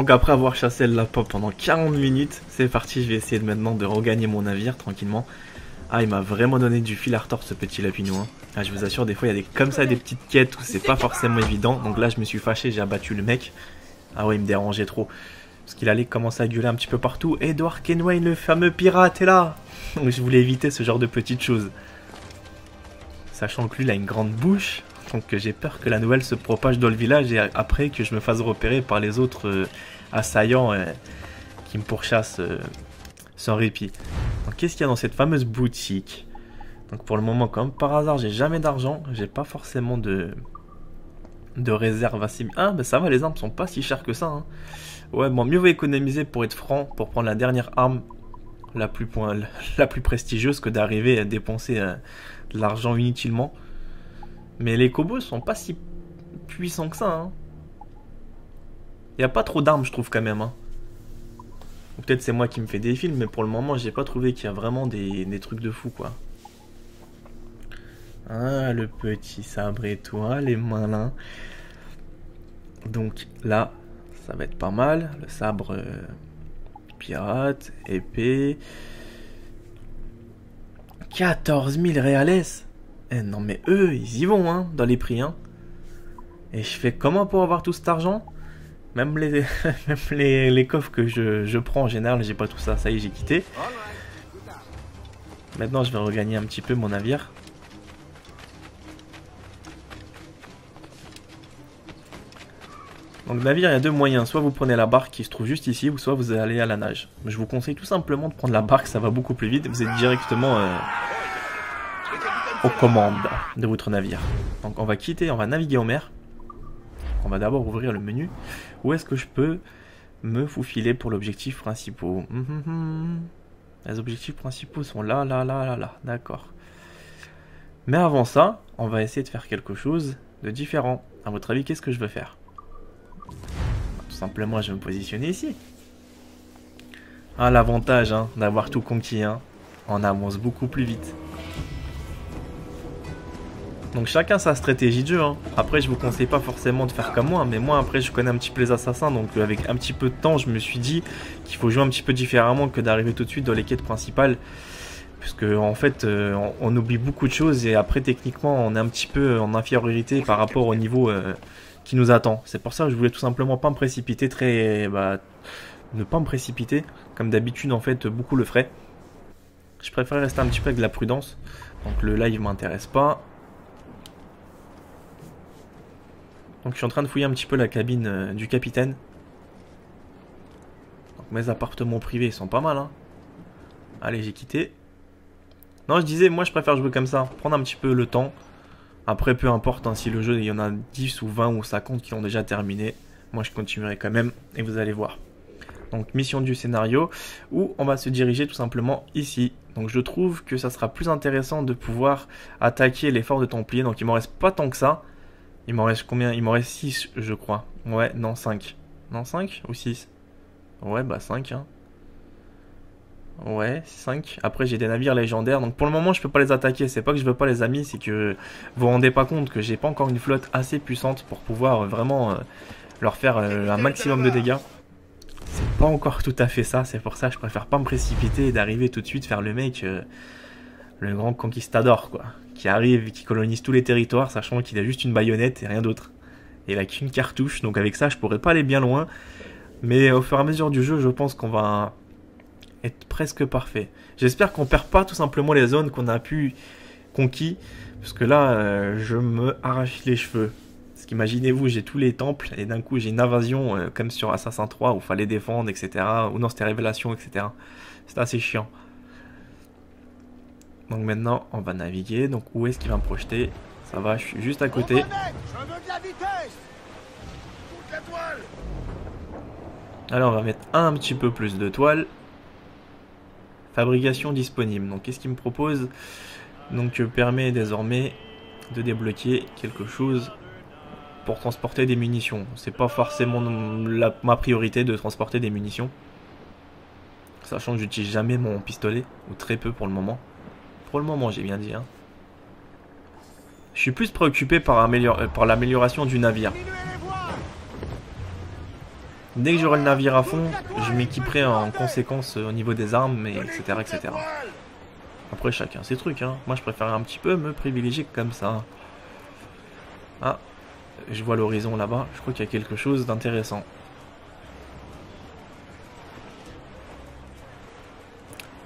Donc après avoir chassé le lapin pendant 40 minutes, c'est parti, je vais essayer maintenant de regagner mon navire tranquillement. Ah, il m'a vraiment donné du fil à retordre ce petit lapinou. Hein. Ah, je vous assure, des fois il y a comme ça des petites quêtes où c'est pas forcément évident. Donc là je me suis fâché, j'ai abattu le mec. Ah ouais, il me dérangeait trop. Parce qu'il allait commencer à gueuler un petit peu partout. Edward Kenway, le fameux pirate, est là. Donc je voulais éviter ce genre de petites choses. Sachant que lui il a une grande bouche. Donc j'ai peur que la nouvelle se propage dans le village et après que je me fasse repérer par les autres assaillants qui me pourchassent sans répit. Donc qu'est-ce qu'il y a dans cette fameuse boutique? Donc pour le moment, comme par hasard, j'ai jamais d'argent, j'ai pas forcément de réserve assez... Ah ben ça va, les armes sont pas si chères que ça. Hein. Ouais, bon, mieux vaut économiser pour être franc, pour prendre la dernière arme la plus prestigieuse que d'arriver à dépenser de l'argent inutilement. Mais les combos sont pas si puissants que ça. Hein. Y a pas trop d'armes, je trouve, quand même. Hein. Ou peut-être c'est moi qui me fais des films, mais pour le moment, j'ai pas trouvé qu'il y a vraiment des trucs de fou, quoi. Ah, le petit sabre et toi, les malins. Donc là, ça va être pas mal. Le sabre pirate, épée. 14 000 réales. Eh non mais eux, ils y vont hein, dans les prix. Hein. Et je fais comment pour avoir tout cet argent? Même les coffres que je prends en général, j'ai pas tout ça. Ça y est, j'ai quitté. Maintenant, je vais regagner un petit peu mon navire. Donc navire, il y a deux moyens. Soit vous prenez la barque qui se trouve juste ici, ou soit vous allez à la nage. Je vous conseille tout simplement de prendre la barque, ça va beaucoup plus vite. Vous êtes directement... aux commandes de votre navire. Donc on va quitter, on va naviguer en mer. On va d'abord ouvrir le menu. Où est-ce que je peux me faufiler pour l'objectif principal? Les objectifs principaux sont là, là, là, là, là. D'accord. Mais avant ça, on va essayer de faire quelque chose de différent. À votre avis, qu'est-ce que je veux faire? Tout simplement, je vais me positionner ici. Ah, l'avantage hein, d'avoir tout conquis. Hein. On avance beaucoup plus vite. Donc chacun sa stratégie de jeu. Hein. Après, je vous conseille pas forcément de faire comme moi. Mais moi, après, je connais un petit peu les assassins. Donc avec un petit peu de temps, je me suis dit qu'il faut jouer un petit peu différemment que d'arriver tout de suite dans les quêtes principales. Puisque en fait, on oublie beaucoup de choses. Et après, techniquement, on est un petit peu en infériorité par rapport au niveau qui nous attend. C'est pour ça que je voulais tout simplement pas me précipiter. Ne pas me précipiter. Comme d'habitude, en fait, beaucoup le feraient. Je préfère rester un petit peu avec de la prudence. Donc le live m'intéresse pas. Donc je suis en train de fouiller un petit peu la cabine du capitaine. Donc mes appartements privés sont pas mal. Hein. Allez, j'ai quitté. Non, je disais, moi je préfère jouer comme ça. Prendre un petit peu le temps. Après, peu importe hein, si le jeu, il y en a 10 ou 20 ou 50 qui ont déjà terminé. Moi je continuerai quand même et vous allez voir. Donc mission du scénario où on va se diriger tout simplement ici. Donc je trouve que ça sera plus intéressant de pouvoir attaquer les forts de Templiers. Donc il m'en reste pas tant que ça. Il m'en reste combien? Il m'en reste 6 je crois. Ouais, non 5. Non 5 ou 6? Ouais bah 5 hein. Ouais 5. Après j'ai des navires légendaires. Donc pour le moment je peux pas les attaquer. C'est pas que je veux pas les amis. C'est que vous vous rendez pas compte que j'ai pas encore une flotte assez puissante pour pouvoir vraiment leur faire un maximum de dégâts. C'est pas encore tout à fait ça. C'est pour ça que je préfère pas me précipiter et d'arriver tout de suite faire le mec le grand conquistador quoi. Qui arrive et qui colonise tous les territoires, sachant qu'il a juste une baïonnette et rien d'autre. Et il a qu'une cartouche, donc avec ça je pourrais pas aller bien loin. Mais au fur et à mesure du jeu, je pense qu'on va être presque parfait. J'espère qu'on perd pas tout simplement les zones qu'on a pu conquis. Parce que là, je me arrache les cheveux. Parce qu'imaginez-vous, j'ai tous les temples et d'un coup j'ai une invasion comme sur Assassin's 3 où il fallait défendre, etc. Ou non, c'était Révélation, etc. C'était assez chiant. Donc maintenant, on va naviguer. Donc où est-ce qu'il va me projeter? Ça va, je suis juste à côté. Alors on va mettre un petit peu plus de toile. Fabrication disponible. Donc qu'est-ce qu'il me propose? Donc permet désormais de débloquer quelque chose pour transporter des munitions. C'est pas forcément ma priorité de transporter des munitions. Sachant que j'utilise jamais mon pistolet. Ou très peu pour le moment. Pour le moment, j'ai bien dit. Hein. Je suis plus préoccupé par l'amélioration du navire. Dès que j'aurai le navire à fond, je m'équiperai en conséquence au niveau des armes, et etc. etc. Après chacun ses trucs, hein. Moi je préfère un petit peu me privilégier comme ça. Ah, je vois l'horizon là-bas, je crois qu'il y a quelque chose d'intéressant.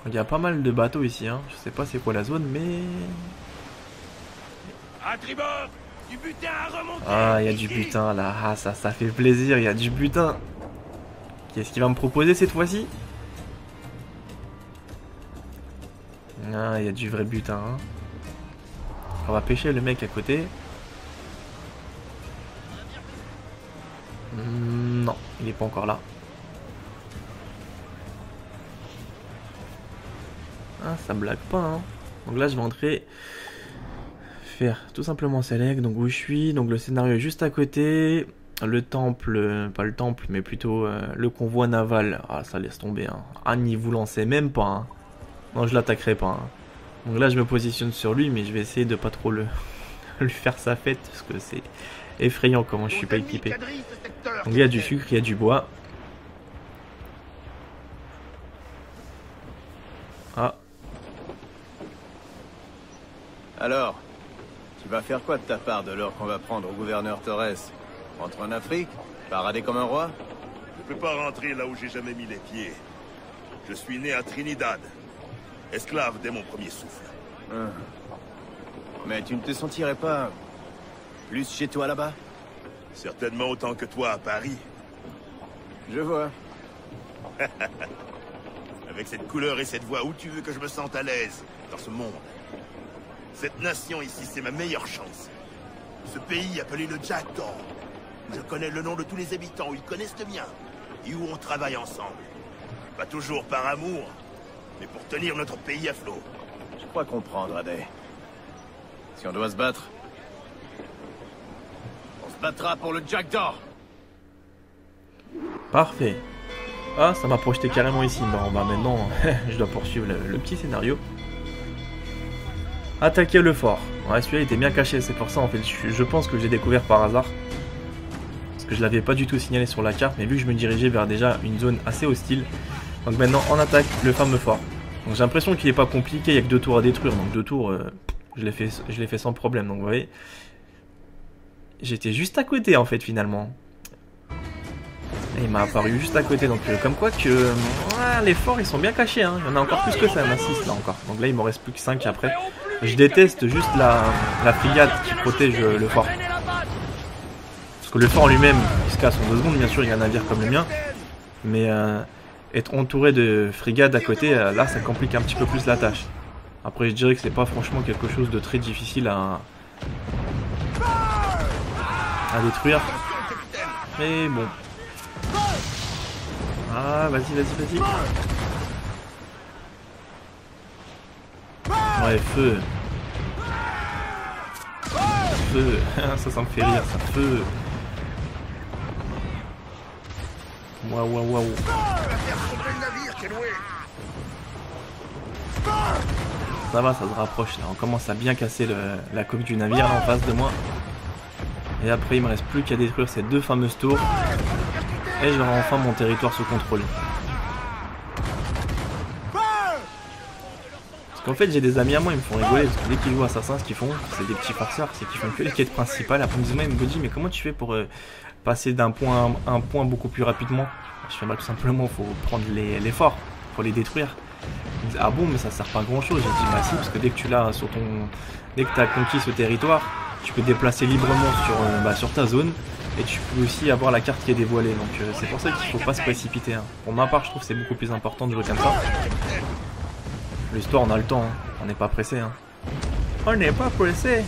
Il y a pas mal de bateaux ici, hein. Je sais pas c'est quoi la zone, mais... À tribord, du butin à remonter. Ah, il y a du butin là, ah, ça fait plaisir, il y a du butin. Qu'est-ce qu'il va me proposer cette fois-ci? Ah, il y a du vrai butin, hein. On va pêcher le mec à côté. Non, il est pas encore là. Ah, ça blague pas, hein. Donc là, je vais entrer, faire tout simplement select, donc où je suis. Donc le scénario est juste à côté. Le temple, pas le temple, mais plutôt le convoi naval. Ah, ça laisse tomber, hein. Ah, n'y vous lancez même pas, hein. Non, je l'attaquerai pas, hein. Donc là, je me positionne sur lui, mais je vais essayer de pas trop lui faire sa fête, parce que c'est effrayant comment je suis pas équipé. Donc il y a du sucre, il y a du bois. Ah. Alors, tu vas faire quoi de ta part de l'or qu'on va prendre au gouverneur Torres? Rentre en Afrique? Parader comme un roi? Je peux pas rentrer là où j'ai jamais mis les pieds. Je suis né à Trinidad. Esclave dès mon premier souffle. Mais tu ne te sentirais pas plus chez toi là-bas? Certainement autant que toi à Paris. Je vois. Avec cette couleur et cette voix, où tu veux que je me sente à l'aise dans ce monde? Cette nation ici, c'est ma meilleure chance. Ce pays appelé le Jackdaw, où je connais le nom de tous les habitants, où ils connaissent le mien, et où on travaille ensemble. Pas toujours par amour, mais pour tenir notre pays à flot. Je crois comprendre, Adé. Si on doit se battre, on se battra pour le Jackdaw. Parfait. Ah, ça m'a projeté carrément ici. Bon, bah maintenant, je dois poursuivre le petit scénario. Attaquer le fort. Ouais, celui-là était bien caché, c'est pour ça en fait. Je pense que je l'ai découvert par hasard. Parce que je l'avais pas du tout signalé sur la carte, mais vu que je me dirigeais vers déjà une zone assez hostile. Donc maintenant, on attaque le fameux fort. Donc j'ai l'impression qu'il est pas compliqué, il y a que 2 tours à détruire. Donc 2 tours, je l'ai fait sans problème. Donc vous voyez, j'étais juste à côté en fait finalement. Et il m'a apparu juste à côté, donc comme quoi que les forts ils sont bien cachés, hein. Il y en a encore plus que ça, il y en a 6 là encore. Donc là il m'en reste plus que 5 après. Je déteste juste la frégate qui protège le fort. Parce que le fort en lui-même il se casse en 2 secondes, bien sûr il y a un navire comme le mien. Mais être entouré de frégates à côté, là ça complique un petit peu plus la tâche. Après je dirais que c'est pas franchement quelque chose de très difficile à détruire. Mais bon. Ah, vas-y. Ouais, feu. Feu. Ça me fait rire, ça. Feu. Waouh. Ça va, ça se rapproche là. On commence à bien casser la coque du navire là en face de moi. Et après, il me reste plus qu'à détruire ces 2 fameuses tours. Et j'aurai enfin mon territoire sous contrôle. Parce qu'en fait j'ai des amis à moi, ils me font rigoler parce que dès qu'ils jouent Assassin, ce qu'ils font, c'est des petits farceurs, c'est qu'ils font que les quêtes principales. Après ils me disent mais comment tu fais pour passer d'un point à un point beaucoup plus rapidement? Je fais bah tout simplement faut prendre les forts, faut les détruire. Ils disent ah bon mais ça sert pas à grand chose. J'ai dit bah si, parce que dès que tu as conquis ce territoire, tu peux te déplacer librement sur ta zone. Et tu peux aussi avoir la carte qui est dévoilée, donc c'est pour ça qu'il faut pas se précipiter, hein. Pour ma part je trouve que c'est beaucoup plus important de jouer comme ça. L'histoire on a le temps, hein. On n'est pas pressé, hein. On n'est pas pressé.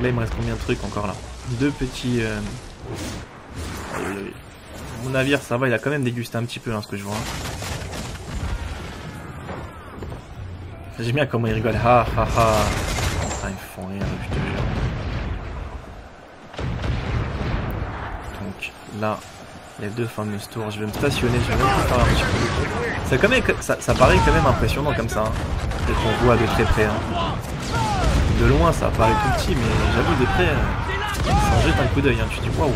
Là il me reste combien de trucs encore là? 2 petits... Mon navire ça va, il a quand même dégusté un petit peu hein, ce que je vois. J'aime bien comment ils rigolent, ah ah ah. Ah ils me font rire, je te jure. Là, les 2 fameuses tours, je vais me stationner, je vais même faire un petit peu. Ça paraît quand même impressionnant comme ça, hein, dès qu'on voit de très près. Hein. De loin, ça paraît tout petit, mais j'avoue de près, ça jette un coup d'œil. Hein, tu te dis waouh,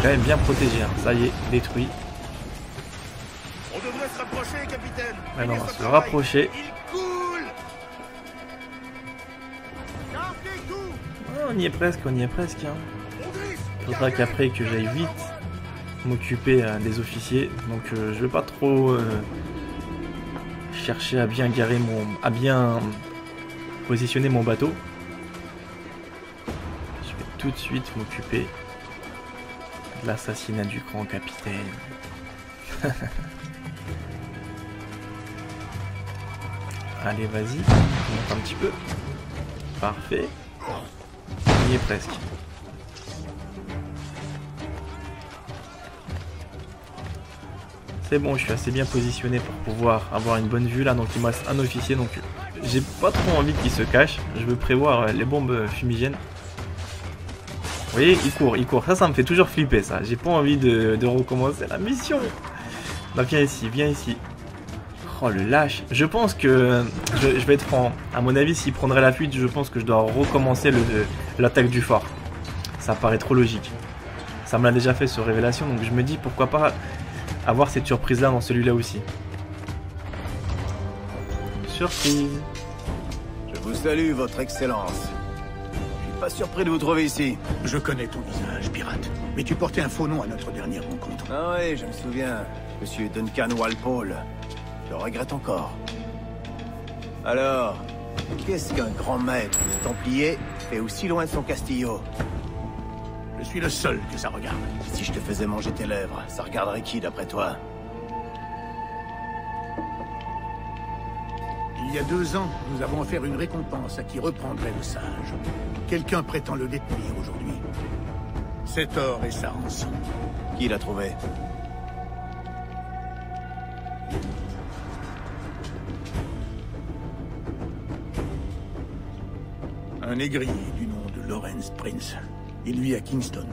quand même bien protégé. Hein. Ça y est, détruit. On devrait se rapprocher, capitaine. Ouais, non, on va se rapprocher. Il coule. Oh, on y est presque, on y est presque. Hein. Faudra qu'après que j'aille vite m'occuper des officiers. Donc je vais pas trop chercher à bien garer à bien positionner mon bateau. Je vais tout de suite m'occuper de l'assassinat du grand capitaine. Allez, vas-y, monte un petit peu. Parfait. On y est presque. C'est bon, je suis assez bien positionné pour pouvoir avoir une bonne vue là. Donc il me reste un officier, donc j'ai pas trop envie qu'il se cache. Je veux prévoir les bombes fumigènes. Vous voyez, il court, il court. Ça me fait toujours flipper ça. J'ai pas envie de recommencer la mission. Bah viens ici, viens ici. Oh le lâche. Je pense que je vais être franc. À mon avis, s'il prendrait la fuite, je pense que je dois recommencer l'attaque du fort. Ça paraît trop logique. Ça me l'a déjà fait sur Révélation, donc je me dis pourquoi pas avoir cette surprise là dans celui-là aussi. Surprise. Je vous salue, votre excellence. Je suis pas surpris de vous trouver ici. Je connais ton visage, pirate. Mais tu portais un faux nom à notre dernière rencontre. Ah oui, je me souviens. Monsieur Duncan Walpole. Je le regrette encore. Alors, qu'est-ce qu'un grand maître de Templiers fait aussi loin de son castillo? Je suis le seul que ça regarde. Si je te faisais manger tes lèvres, ça regarderait qui d'après toi? Il y a 2 ans, nous avons offert une récompense à qui reprendrait le sage. Quelqu'un prétend le détenir aujourd'hui. Cet or et sa rançon. Qui l'a trouvé? Un négrier du nom de Lawrence Prince. Il vit à Kingston.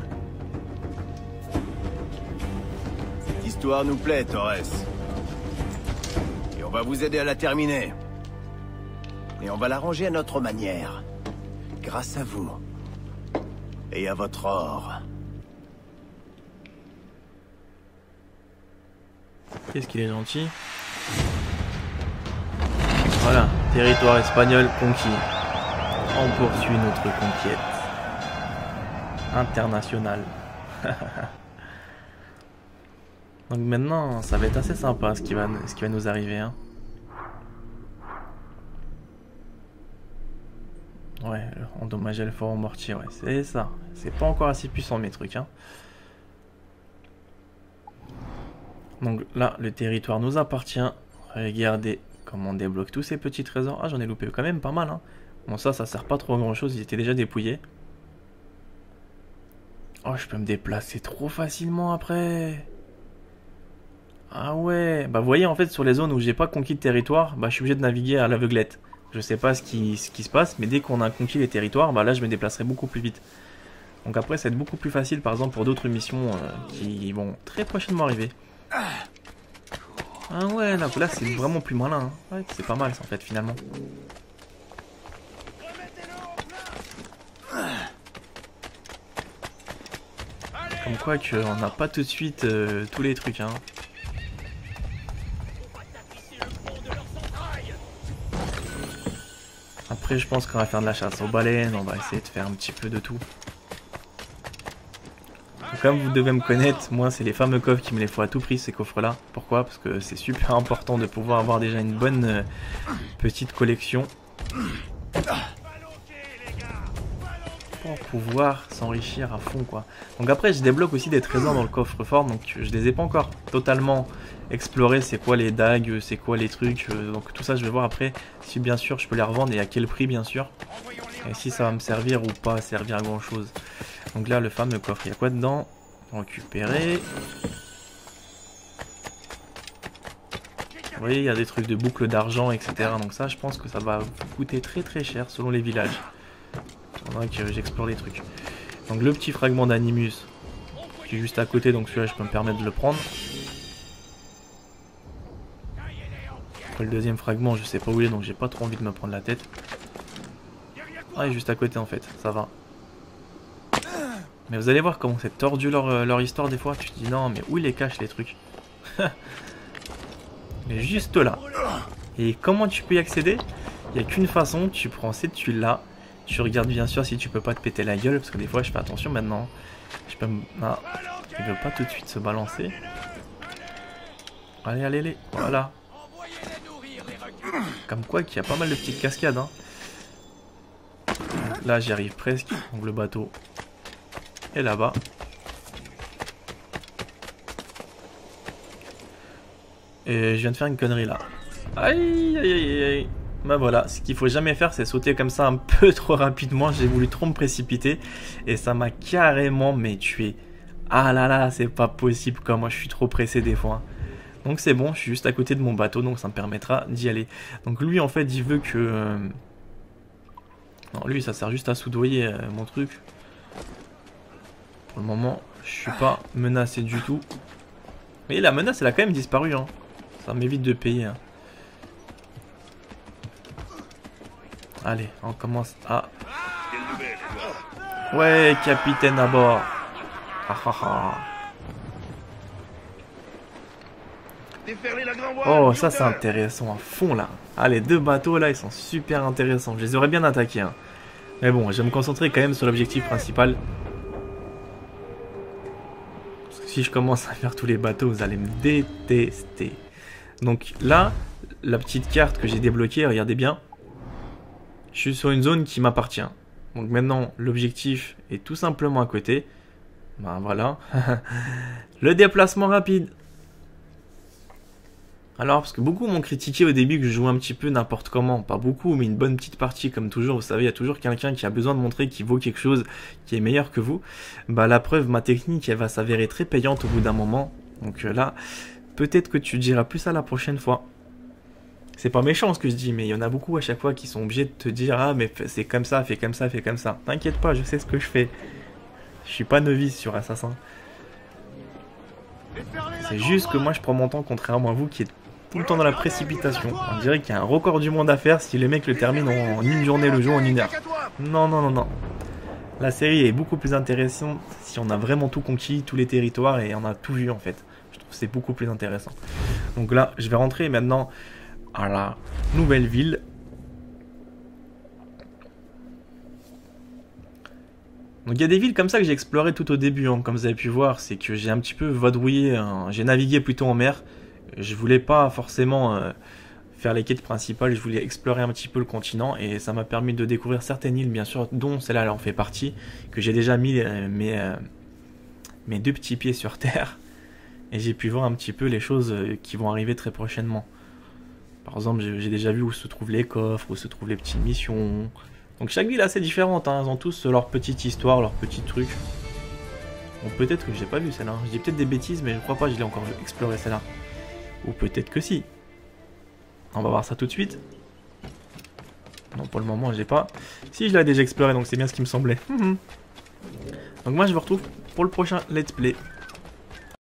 Cette histoire nous plaît, Torres. Et on va vous aider à la terminer. Et on va l'arranger à notre manière. Grâce à vous. Et à votre or. Qu'est-ce qu'il est gentil. Voilà, territoire espagnol conquis. On poursuit notre conquête internationale. Donc maintenant, ça va être assez sympa ce qui va nous arriver. Hein. Ouais, endommager le fort au mortier, ouais, c'est ça. C'est pas encore assez puissant mes trucs. Hein. Donc là, le territoire nous appartient. Regardez comment on débloque tous ces petits trésors. Ah, j'en ai loupé quand même pas mal. Hein. Bon, ça sert pas trop à grand chose. Ils étaient déjà dépouillés. Oh, je peux me déplacer trop facilement après. Ah ouais. Bah, vous voyez, en fait, sur les zones où j'ai pas conquis de territoire, bah, je suis obligé de naviguer à l'aveuglette. Je sais pas ce qui se passe, mais dès qu'on a conquis les territoires, bah là, je me déplacerai beaucoup plus vite. Donc après, ça va être beaucoup plus facile, par exemple, pour d'autres missions qui vont très prochainement arriver. Ah ouais, là c'est vraiment plus malin. Hein. Ouais, c'est pas mal, ça, en fait, finalement. Comme quoi qu'on n'a pas tout de suite tous les trucs. Hein. Après, je pense qu'on va faire de la chasse aux baleines. On va essayer de faire un petit peu de tout. Comme vous devez me connaître, moi c'est les fameux coffres qui me les faut à tout prix, ces coffres-là. Pourquoi? Parce que c'est super important de pouvoir avoir déjà une bonne petite collection. Pour pouvoir s'enrichir à fond, quoi. Donc après, je débloque aussi des trésors dans le coffre-fort, donc je les ai pas encore totalement explorés. C'est quoi les dagues, c'est quoi les trucs, donc tout ça je vais voir après. Si bien sûr je peux les revendre et à quel prix, bien sûr. Et si ça va me servir ou pas servir à grand chose. Donc là, le fameux coffre, il y a quoi dedans? Récupérer. Vous voyez, il y a des trucs de boucles d'argent, etc. Donc ça, je pense que ça va coûter très très cher selon les villages. Il faudra que j'explore les trucs. Donc le petit fragment d'Animus, qui est juste à côté, donc celui-là, je peux me permettre de le prendre. Après, le deuxième fragment, je sais pas où il est, donc j'ai pas trop envie de me prendre la tête. Ah, il est juste à côté en fait, ça va. Mais vous allez voir comment c'est tordu leur histoire des fois. Tu te dis non mais où ils les cachent les trucs. Mais juste là. Et comment tu peux y accéder? Il n'y a qu'une façon, tu prends cette tuile là. Tu regardes bien sûr si tu peux pas te péter la gueule. Parce que des fois je fais attention maintenant. Je peux... Ah, il veut pas tout de suite se balancer. Allez, allez, allez. Voilà. Comme quoi qu'il y a pas mal de petites cascades. Hein. Là j'y arrive presque. Donc le bateau est là-bas. Et je viens de faire une connerie là. Aïe aïe aïe aïe. Bah voilà, ce qu'il faut jamais faire c'est sauter comme ça un peu trop rapidement. J'ai voulu trop me précipiter. Et ça m'a carrément mais tué. Ah là là, c'est pas possible quoi. Moi je suis trop pressé des fois. Donc c'est bon, je suis juste à côté de mon bateau. Donc ça me permettra d'y aller. Donc lui en fait il veut que... Non lui ça sert juste à soudoyer mon truc. Pour le moment je suis pas menacé du tout. Mais la menace elle a quand même disparu hein. Ça m'évite de payer hein. Allez, on commence à... Ouais, capitaine à bord. Ah ah ah. Oh, ça c'est intéressant à fond là. Ah, les deux bateaux là, ils sont super intéressants. Je les aurais bien attaqués. Hein. Mais bon, je vais me concentrer quand même sur l'objectif principal. Parce que si je commence à faire tous les bateaux, vous allez me détester. Donc là, la petite carte que j'ai débloquée, regardez bien. Je suis sur une zone qui m'appartient. Donc maintenant, l'objectif est tout simplement à côté. Ben voilà. Le déplacement rapide. Alors, parce que beaucoup m'ont critiqué au début que je jouais un petit peu n'importe comment. Pas beaucoup, mais une bonne petite partie. Comme toujours, vous savez, il y a toujours quelqu'un qui a besoin de montrer qu'il vaut quelque chose qui est meilleur que vous. Bah la preuve, ma technique, elle va s'avérer très payante au bout d'un moment. Donc là, peut-être que tu diras plus ça la prochaine fois. C'est pas méchant ce que je dis, mais il y en a beaucoup à chaque fois qui sont obligés de te dire « Ah, mais c'est comme ça, fais comme ça, fais comme ça. » T'inquiète pas, je sais ce que je fais. Je suis pas novice sur Assassin. C'est juste que moi, je prends mon temps, contrairement à vous qui êtes tout le temps dans la précipitation. On dirait qu'il y a un record du monde à faire si les mecs le terminent en une journée, le jeu en 1 heure. Non, non, non, non. La série est beaucoup plus intéressante si on a vraiment tout conquis, tous les territoires, et on a tout vu en fait. Je trouve que c'est beaucoup plus intéressant. Donc là, je vais rentrer maintenant... à la nouvelle ville. Donc il y a des villes comme ça que j'ai exploré tout au début, hein. Comme vous avez pu voir, c'est que j'ai un petit peu vadrouillé, hein. J'ai navigué plutôt en mer. Je voulais pas forcément faire les quêtes principales, je voulais explorer un petit peu le continent et ça m'a permis de découvrir certaines îles, bien sûr, dont celle-là elle en fait partie, que j'ai déjà mis mes deux petits pieds sur terre et j'ai pu voir un petit peu les choses qui vont arriver très prochainement. Par exemple, j'ai déjà vu où se trouvent les coffres, où se trouvent les petites missions. Donc chaque ville est assez différente, hein. Ils ont tous leur petite histoire, leur petit truc. Bon, peut-être que j'ai pas vu celle-là. Je dis peut-être des bêtises, mais je crois pas que je l'ai encore exploré celle-là. Ou peut-être que si. On va voir ça tout de suite. Non, pour le moment, j'ai pas. Si, je l'ai déjà exploré, donc c'est bien ce qui me semblait. Donc moi, je vous retrouve pour le prochain Let's Play.